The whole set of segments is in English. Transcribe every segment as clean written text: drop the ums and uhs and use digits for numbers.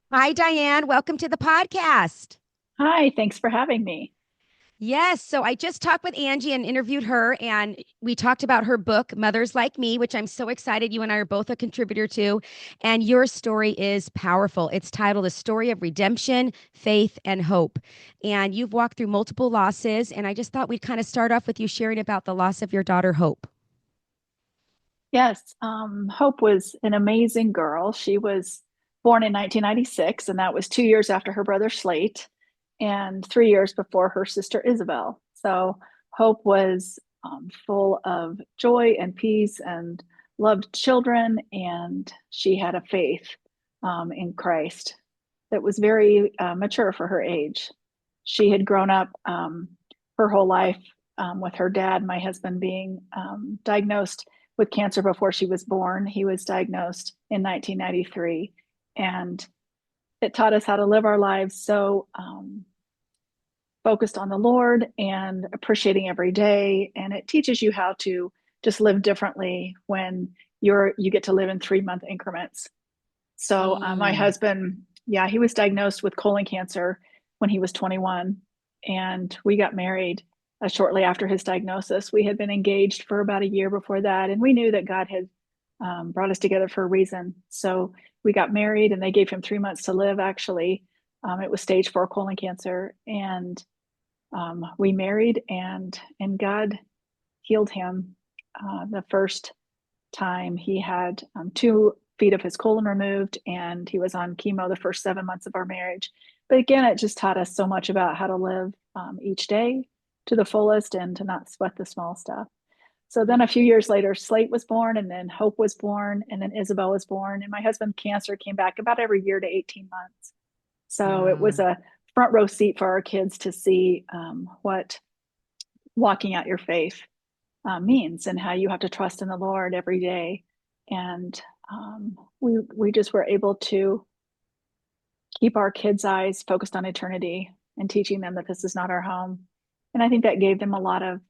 Hi, Diane. Welcome to the podcast. Hi, thanks for having me. Yes, so I just talked with Angie and interviewed her, and we talked about her book, Mothers Like Me, which I'm so excited you and I are both a contributor to. And your story is powerful. It's titled A Story of Redemption, Faith, and Hope. And you've walked through multiple losses, and I just thought we'd kind of start off with you sharing about the loss of your daughter, Hope. Yes, Hope was an amazing girl. She was born in 1996, and that was 2 years after her brother Slate and 3 years before her sister Isabel. So Hope was full of joy and peace and loved children, and she had a faith in Christ that was very mature for her age. She had grown up her whole life with her dad, my husband, being diagnosed with cancer before she was born. He was diagnosed in 1993, and it taught us how to live our lives so focused on the Lord and appreciating every day. And it teaches you how to just live differently when you get to live in 3 month increments. So my Mm. husband, yeah, he was diagnosed with colon cancer when he was 21, and we got married shortly after his diagnosis. We had been engaged for about a year before that, and we knew that God had brought us together for a reason. So we got married, and they gave him 3 months to live. Actually, it was stage 4 colon cancer, and we married, and God healed him. The first time he had 2 feet of his colon removed, and he was on chemo the first 7 months of our marriage. But again, it just taught us so much about how to live each day to the fullest and to not sweat the small stuff. So then a few years later, Slate was born, and then Hope was born, and then Isabel was born. And my husband's cancer came back about every year to 18 months. So it was Wow. a front row seat for our kids to see what walking out your faith means and how you have to trust in the Lord every day. And we just were able to keep our kids' eyes focused on eternity and teaching them that this is not our home. And I think that gave them a lot of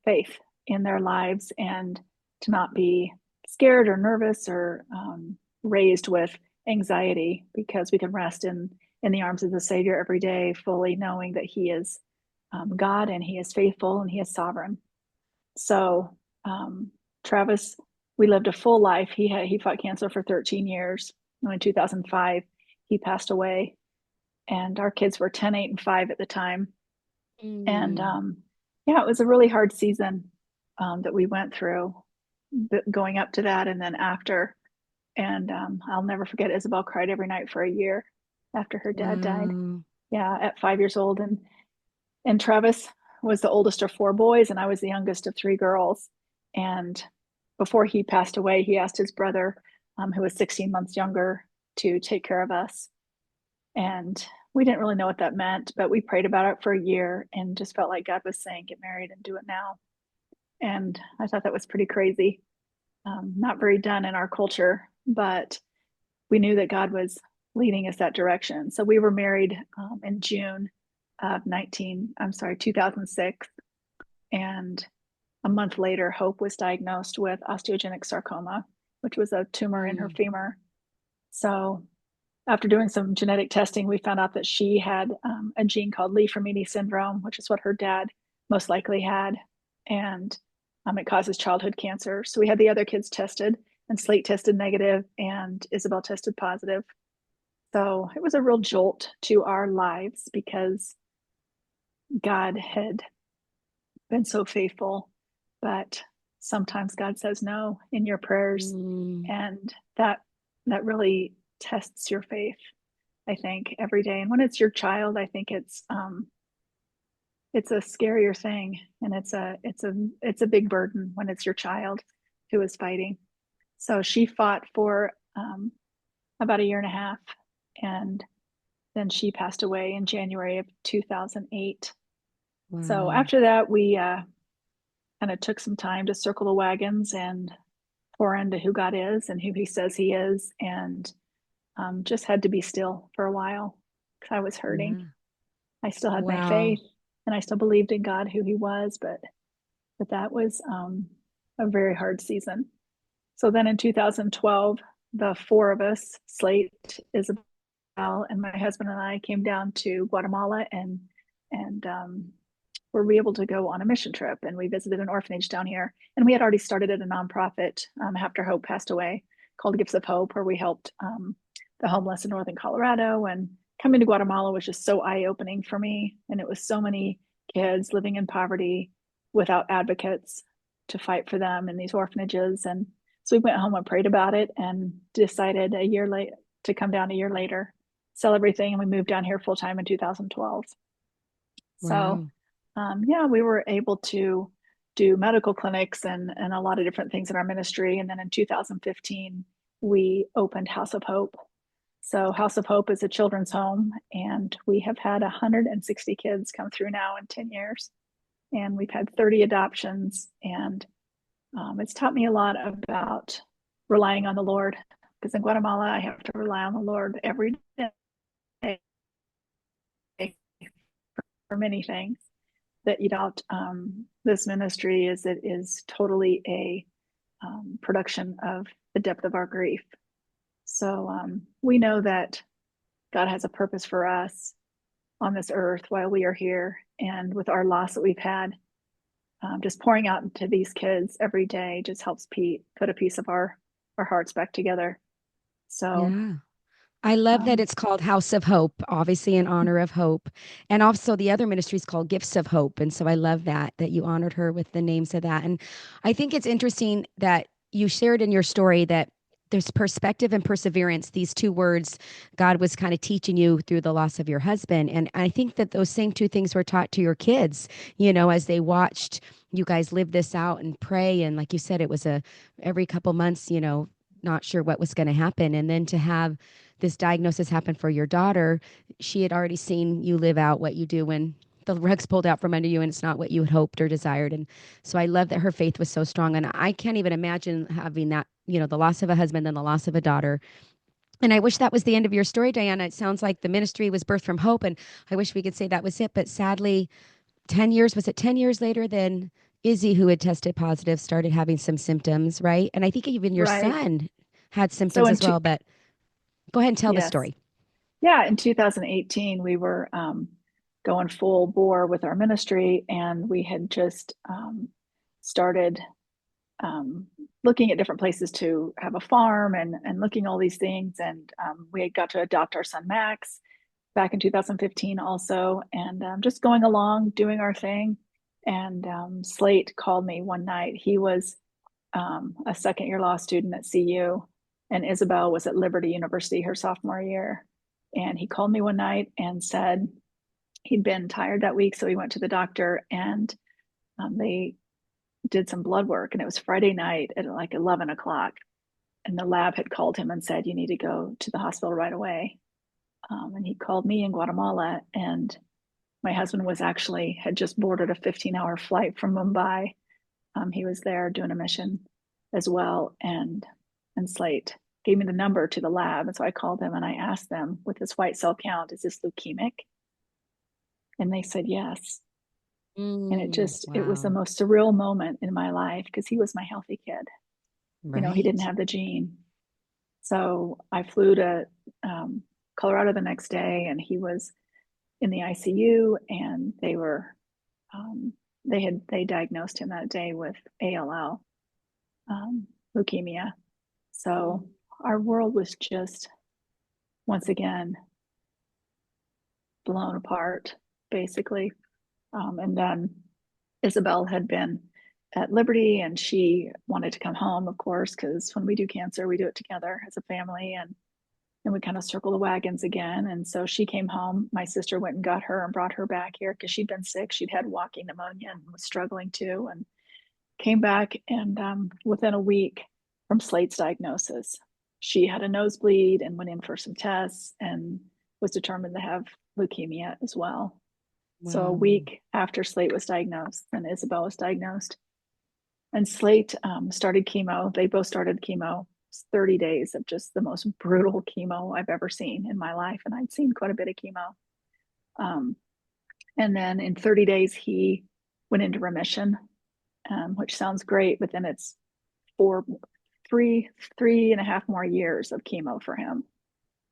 faith in their lives and to not be scared or nervous or raised with anxiety, because we can rest in the arms of the Savior every day, fully knowing that He is God and He is faithful and He is sovereign. So um, Travis, we lived a full life. He fought cancer for 13 years. In 2005, he passed away, and our kids were 10, 8, and 5 at the time. And Mm. yeah, it was a really hard season that we went through, going up to that and then after. And I'll never forget, Isabel cried every night for a year after her dad died. Wow. Yeah, at 5 years old. And Travis was the oldest of four boys, and I was the youngest of three girls. And before he passed away, he asked his brother, who was 16 months younger, to take care of us. And we didn't really know what that meant, but we prayed about it for a year and just felt like God was saying, get married and do it now. And I thought that was pretty crazy. Not very done in our culture, but we knew that God was leading us that direction. So we were married in June of 2006. And a month later, Hope was diagnosed with osteogenic sarcoma, which was a tumor in her Mm. femur. So after doing some genetic testing, we found out that she had a gene called Lee-Fraumeni syndrome, which is what her dad most likely had. And it causes childhood cancer. So we had the other kids tested, and Slate tested negative, and Isabel tested positive. So it was a real jolt to our lives because God had been so faithful, but sometimes God says no in your prayers, Mm. and that really tests your faith, I think, every day. And when it's your child, I think it's a scarier thing, and it's a big burden when it's your child who is fighting. So she fought for about a year and a half, and then she passed away in January of 2008. So Wow. after that, we kind of took some time to circle the wagons and pour into who God is and who He says He is, and just had to be still for a while because I was hurting. Yeah. I still had my Wow. faith, and I still believed in God, who He was, but that was a very hard season. So then in 2012, the four of us, Slate, Isabel, and my husband and I came down to Guatemala and were able to go on a mission trip. And we visited an orphanage down here. And we had already started at a nonprofit after Hope passed away called Gifts of Hope, where we helped the homeless in northern Colorado. And coming to Guatemala was just so eye-opening for me. And it was so many kids living in poverty without advocates to fight for them in these orphanages. And so we went home and prayed about it and decided a year later to come down a year later, sell everything, and we moved down here full time in 2012. So, Wow. yeah, we were able to do medical clinics and a lot of different things in our ministry. And then in 2015, we opened House of Hope. So, House of Hope is a children's home, and we have had 160 kids come through now in 10 years. And we've had 30 adoptions. And it's taught me a lot about relying on the Lord, because in Guatemala, I have to rely on the Lord every day for many things that you don't. This ministry is totally a production of the depth of our grief. So we know that God has a purpose for us on this earth while we are here, and with our loss that we've had, just pouring out into these kids every day just helps put a piece of our hearts back together. So Yeah. I love that um, it's called House of Hope, obviously in honor of Hope. And also the other ministry is called Gifts of Hope. And so I love that you honored her with the names of that. And I think it's interesting that you shared in your story that there's perspective and perseverance, these two words God was kind of teaching you through the loss of your husband. And I think that those same two things were taught to your kids, as they watched you guys live this out and pray. And like you said, it was every couple months, not sure what was going to happen. And then to have this diagnosis happened for your daughter, she had already seen you live out what you do when the rug's pulled out from under you and it's not what you had hoped or desired. And so I love that her faith was so strong. And I can't even imagine having that, the loss of a husband and the loss of a daughter. And I wish that was the end of your story, Diana. It sounds like the ministry was birthed from hope. And I wish we could say that was it. But sadly, 10 years, was it 10 years later, then Izzy, who had tested positive, started having some symptoms, right? And I think even your right. son had So symptoms as well. But go ahead and tell the yes, story. yeah, in 2018, we were going full bore with our ministry, and we had just started um, looking at different places to have a farm and looking all these things. And we had got to adopt our son Max back in 2015 also, and just going along, doing our thing. And Slate called me one night. He was a second year law student at CU, and Isabel was at Liberty University her sophomore year. And he called me one night and said he'd been tired that week, so he went to the doctor, and they did some blood work. And it was Friday night at like 11 o'clock. And the lab had called him and said, "You need to go to the hospital right away." And he called me in Guatemala, and my husband had just boarded a 15-hour flight from Mumbai. He was there doing a mission as well, and Slate gave me the number to the lab, and so I called them and I asked them, with this white cell count, is this leukemic? And they said yes. And it was the Wow. most surreal moment in my life, because he was my healthy kid. He didn't Right. have the gene. So I flew to Colorado the next day, and he was in the ICU, and um, they diagnosed him that day with ALL, leukemia. So our world was just once again blown apart, basically. And then Isabel had been at Liberty, and she wanted to come home, of course, because when we do cancer, we do it together as a family. And we kind of circle the wagons again. And so she came home. My sister went and got her and brought her back here because she'd been sick. She'd had walking pneumonia and was struggling too. And came back, and within a week from Slate's diagnosis, she had a nosebleed and went in for some tests and was determined to have leukemia as well. So a Wow. week after Slate was diagnosed, then Isabel was diagnosed. And Slate started chemo. They both started chemo. 30 days of just the most brutal chemo I've ever seen in my life. And I'd seen quite a bit of chemo. Um, and then in 30 days, he went into remission, which sounds great, but then it's four, three and a half more years of chemo for him.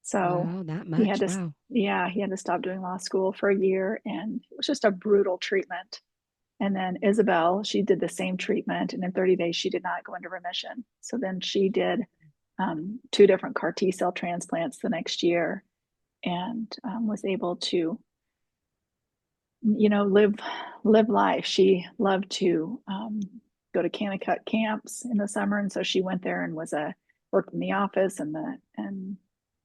So Wow, that he had much. to, Wow. yeah, he had to stop doing law school for a year, and it was just a brutal treatment. And then Isabel, she did the same treatment, and in 30 days, she did not go into remission. So then she did two different CAR T cell transplants the next year, and was able to, live life. She loved to go to Kanakuk camps in the summer, and so she went there and worked in the office and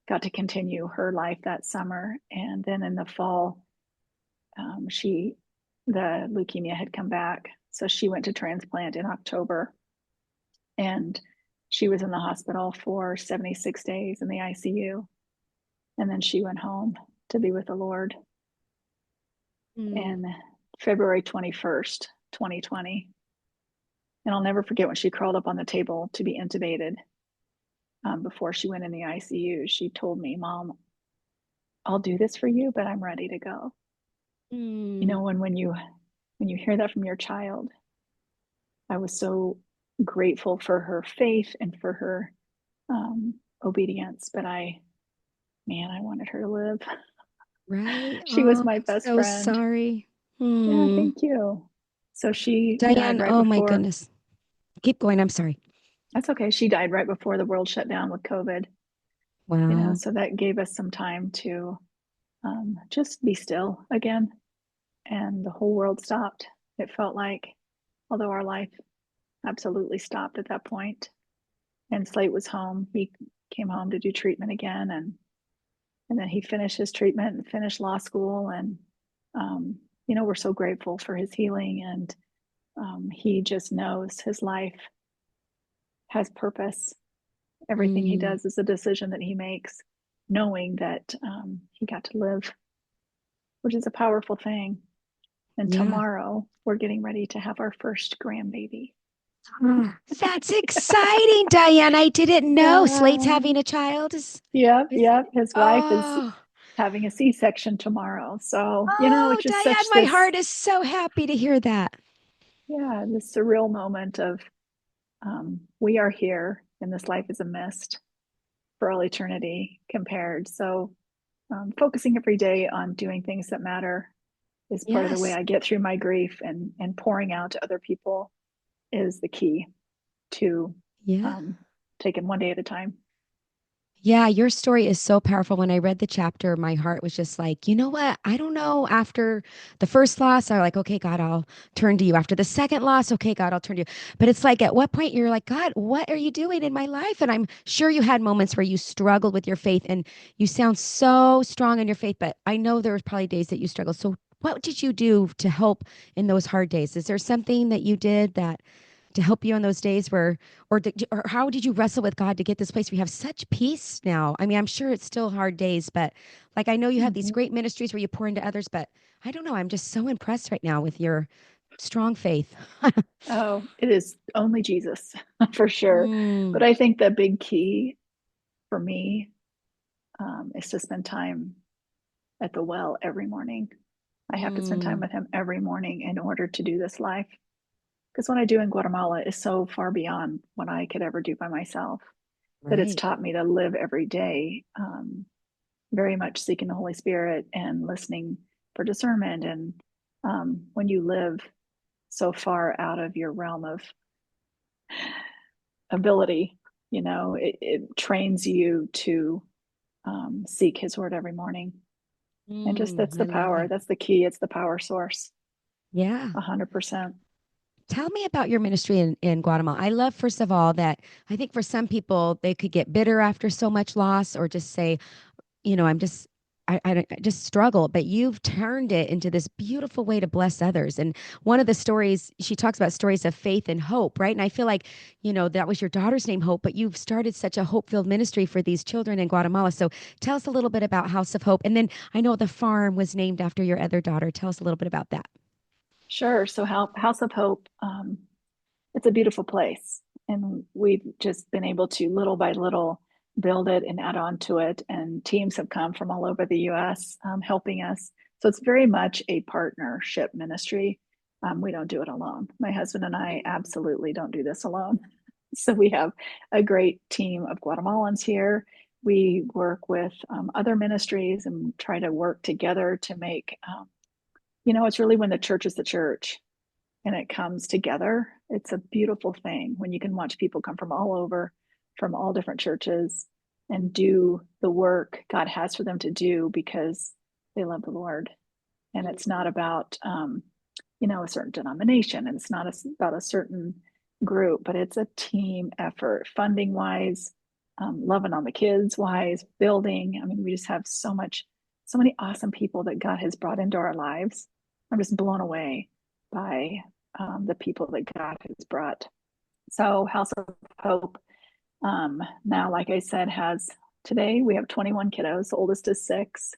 got to continue her life that summer. And then in the fall, she the leukemia had come back, so she went to transplant in October, and she was in the hospital for 76 days in the ICU, and then she went home to be with the Lord Mm, in February 21st, 2020. And I'll never forget when she crawled up on the table to be intubated, before she went in the ICU. She told me, "Mom, I'll do this for you, but I'm ready to go." mm, When you hear that from your child, I was so grateful for her faith and for her obedience. But I wanted her to live. right. She was Oh, my I'm best so friend. sorry. Yeah, Hmm. thank you. So she died Diane, right oh my before. goodness. Keep going. I'm sorry. That's okay. She died right before the world shut down with COVID. Wow. So that gave us some time to just be still again, and the whole world stopped. It felt like, although our life absolutely stopped at that point, and Slate was home. He came home to do treatment again, and then he finished his treatment and finished law school, and we're so grateful for his healing, and he just knows his life has purpose. Everything he Mm, does is a decision that he makes, knowing that he got to live, which is a powerful thing. And yeah. tomorrow we're getting ready to have our first grandbaby. Ah, that's exciting, Diane. I didn't know. Slate's Yeah. having a child. Yep, Is yep. His wife is oh, having a C-section tomorrow. So, oh, it's just Diane, such my this, heart is so happy to hear that. yeah, this surreal moment of, we are here and this life is a mist for all eternity compared. So, focusing every day on doing things that matter is part of the way Yes. I get through my grief, and pouring out to other people is the key to Yeah. um, taking one day at a time. Yeah, your story is so powerful. When I read the chapter, my heart was just like, you know what? I don't know. After the first loss, I was like, okay, God, I'll turn to you. After the second loss, okay, God, I'll turn to you. But it's like, at what point you're like, God, what are you doing in my life? And I'm sure you had moments where you struggled with your faith, and you sound so strong in your faith, but I know there was probably days that you struggled. So what did you do to help in those hard days? Is there something that you did that to help you in those days where, or how did you wrestle with God to get this place where you have such peace now? I mean, I'm sure it's still hard days, but like I know you have these Mhm. great ministries where you pour into others, but I don't know. I'm just so impressed right now with your strong faith. Oh, it is only Jesus for sure. But Mm, I think the big key for me, is to spend time at the well every morning. I have to spend time mm, with him every morning in order to do this life. Because what I do in Guatemala is so far beyond what I could ever do by myself, that it's right. taught me to live every day, very much seeking the Holy Spirit and listening for discernment. And when you live so far out of your realm of ability, it trains you to seek His word every morning. And just that's the I love power. that. That's the key. It's the power source. Yeah. 100%. Tell me about your ministry in Guatemala. I love, first of all, that I think for some people, they could get bitter after so much loss or just say, I'm just I just struggle, but you've turned it into this beautiful way to bless others. And one of the stories she talks about stories of faith and hope, right? And I feel like, that was your daughter's name, Hope, but you've started such a hope-filled ministry for these children in Guatemala. So tell us a little bit about House of Hope. And then I know the farm was named after your other daughter. Tell us a little bit about that. Sure. So, House of Hope, it's a beautiful place. And we've just been able to, little by little, build it and add on to it. And teams have come from all over the US, helping us. So it's very much a partnership ministry. We don't do it alone. My husband and I absolutely don't do this alone. So we have a great team of Guatemalans here. we work with other ministries and try to work together to make, it's really when the church is the church and it comes together. It's a beautiful thing when you can watch people come from all over, from all different churches, and do the work God has for them to do because they love the Lord. And it's not about, a certain denomination, and it's not about a certain group, but it's a team effort, funding wise, loving on the kids wise, building. I mean, we just have so many awesome people that God has brought into our lives. I'm just blown away by the people that God has brought. So, House of Hope, now, like I said, today we have 21 kiddos. The oldest is 6,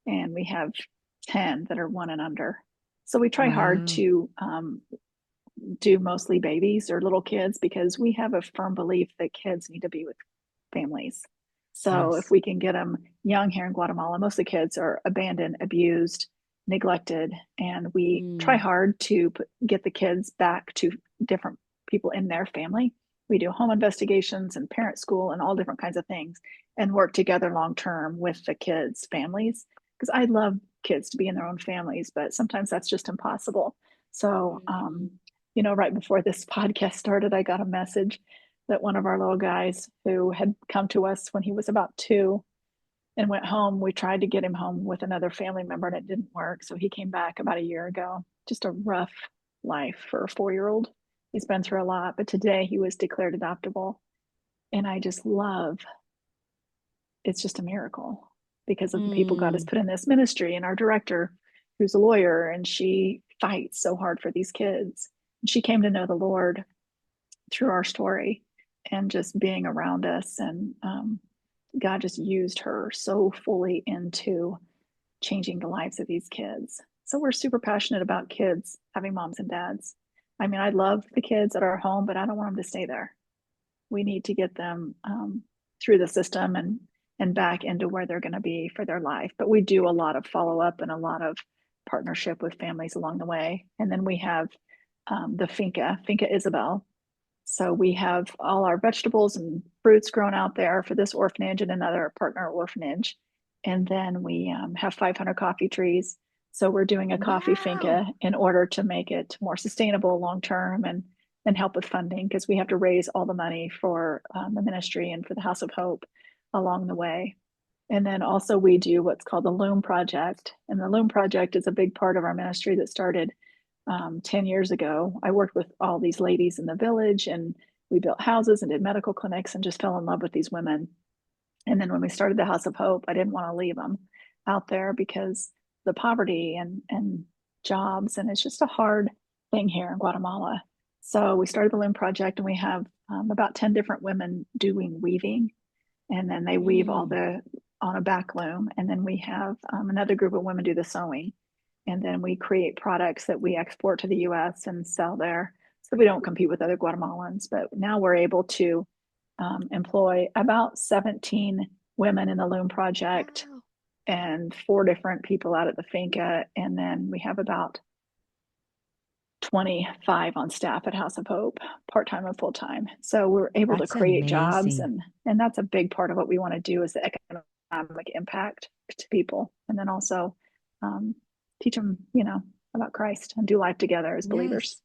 and we have 10 that are 1 and under. So we try hard Wow. to do mostly babies or little kids because we have a firm belief that kids need to be with families. So if Yes. we can get them young here in Guatemala, most of the kids are abandoned, abused, neglected, and we try Mm. hard to get the kids back to different people in their family. We do home investigations and parent school and all different kinds of things and work together long term with the kids' families because I love kids to be in their own families, but sometimes that's just impossible. So, Mm. right before this podcast started, I got a message that one of our little guys who had come to us when he was about 2 and went home, we tried to get him home with another family member and it didn't work. So he came back about a year ago. Just a rough life for a 4-year-old. He's been through a lot, but today he was declared adoptable. And I just love it's just a miracle because of the people God has Mm. put in this ministry and our director, who's a lawyer, and she fights so hard for these kids. And she came to know the Lord through our story and just being around us. And God just used her so fully into changing the lives of these kids. So we're super passionate about kids having moms and dads. I mean, I love the kids at our home, but I don't want them to stay there. We need to get them through the system and back into where they're going to be for their life. But we do a lot of follow up and a lot of partnership with families along the way. And then we have the Finca Isabel. So we have all our vegetables and fruits grown out there for this orphanage and another partner orphanage. And then we have 500 coffee trees. So we're doing a coffee Wow. finca in order to make it more sustainable long term and help with funding because we have to raise all the money for the ministry and for the House of Hope along the way. And then also we do what's called the Loom Project. And the Loom Project is a big part of our ministry that started 10 years ago. I worked with all these ladies in the village and we built houses and did medical clinics and just fell in love with these women. And then when we started the House of Hope, I didn't want to leave them out there because the poverty and jobs, and it's just a hard thing here in Guatemala. So we started the Loom Project, and we have about 10 different women doing weaving, and then they weave all Mm. the on a back loom, and then we have another group of women do the sewing, and then we create products that we export to the U.S. and sell there. So we don't compete with other Guatemalans, but now we're able to employ about 17 women in the Loom Project Wow. and 4 different people out at the finca. And then we have about 25 on staff at House of Hope, part-time and full-time. So we're able to That's create jobs amazing. and that's a big part of what we want to do is the economic impact to people. And then also teach them, about Christ and do life together as Yes. believers.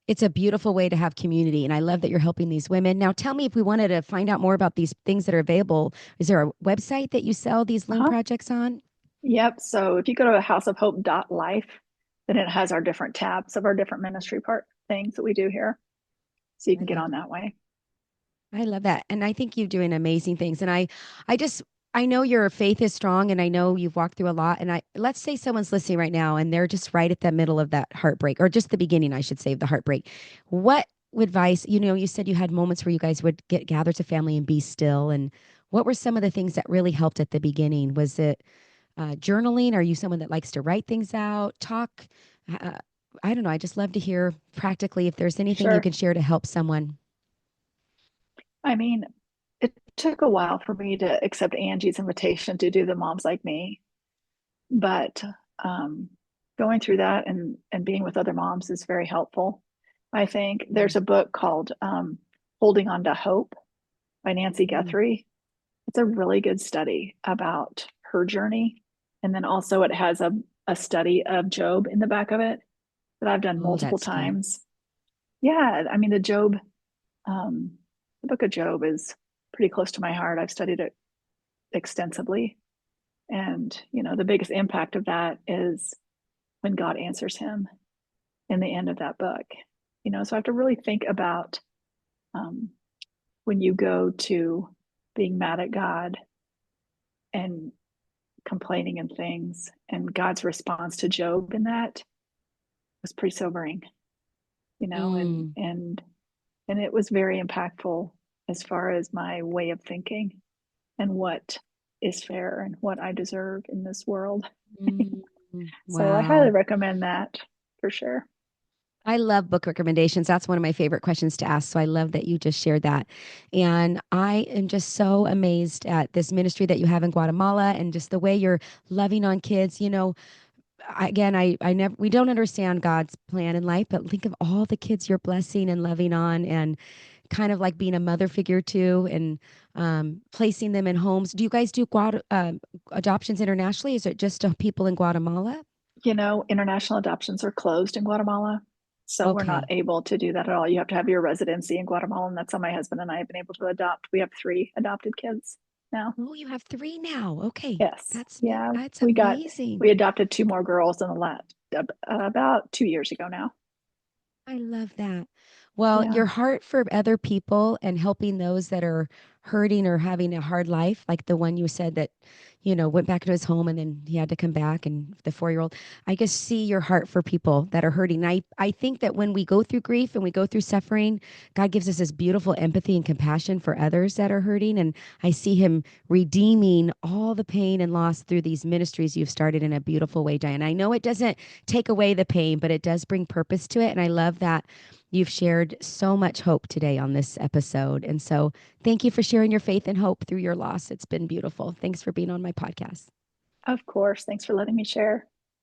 It's a beautiful way to have community. And I love that you're helping these women. Now, tell me if we wanted to find out more about these things that are available. Is there a website that you sell these loan Uh-huh. projects on? Yep. So if you go to houseofhope.life, then it has our different tabs of our different ministry part things that we do here. So you I can get love on that way. I love that. And I think you're doing amazing things. And I just, I know your faith is strong and I know you've walked through a lot. And let's say someone's listening right now and they're just right at the middle of that heartbreak or just the beginning, I should say, of the heartbreak. What advice, you said you had moments where you guys would gather to family and be still. And what were some of the things that really helped at the beginning? Was it journaling? Are you someone that likes to write things out, talk? Uh, I don't know. I just love to hear practically if there's anything you Sure. can share to help someone. I mean, it took a while for me to accept Angie's invitation to do the Moms Like Me, but um, going through that and being with other moms is very helpful. I think there's Mm. a book called Holding On to Hope by Nancy Mm. Guthrie. it's a really good study about her journey. And then also it has a study of Job in the back of it that I've done Oh, multiple that's good. times. Yeah, I mean um, the book of Job is pretty close to my heart. I've studied it extensively. And, the biggest impact of that is when God answers him in the end of that book. So I have to really think about um, when you go to being mad at God and complaining and things, and God's response to Job in that was pretty sobering, and Mm, and it was very impactful as far as my way of thinking and what is fair and what I deserve in this world. mm, So I highly wow. recommend that for sure. I love book recommendations. That's one of my favorite questions to ask. So I love that you just shared that. And I am just so amazed at this ministry that you have in Guatemala and just the way you're loving on kids. Again, I never, we don't understand God's plan in life, but think of all the kids you're blessing and loving on and kind of like being a mother figure too and placing them in homes. Do you guys do adoptions internationally? Is it just to people in Guatemala? International adoptions are closed in Guatemala. So we're not Okay. able to do that at all. You have to have your residency in Guatemala, and that's how my husband and I have been able to adopt. We have three adopted kids now. Oh, you have three now. Okay. Yes. That's Yeah. that's We got, amazing. we adopted two more girls in the last, about 2 years ago now. I love that. Well, Yeah. your heart for other people and helping those that are hurting or having a hard life, like the one you said that, went back to his home and then he had to come back and the 4-year-old. I just see your heart for people that are hurting. I think that when we go through grief and we go through suffering, God gives us this beautiful empathy and compassion for others that are hurting. And I see him redeeming all the pain and loss through these ministries you've started in a beautiful way, Diane. I know it doesn't take away the pain, but it does bring purpose to it. And I love that you've shared so much hope today on this episode. And so thank you for sharing your faith and hope through your loss. It's been beautiful. Thanks for being on my podcast. Of course. Thanks for letting me share.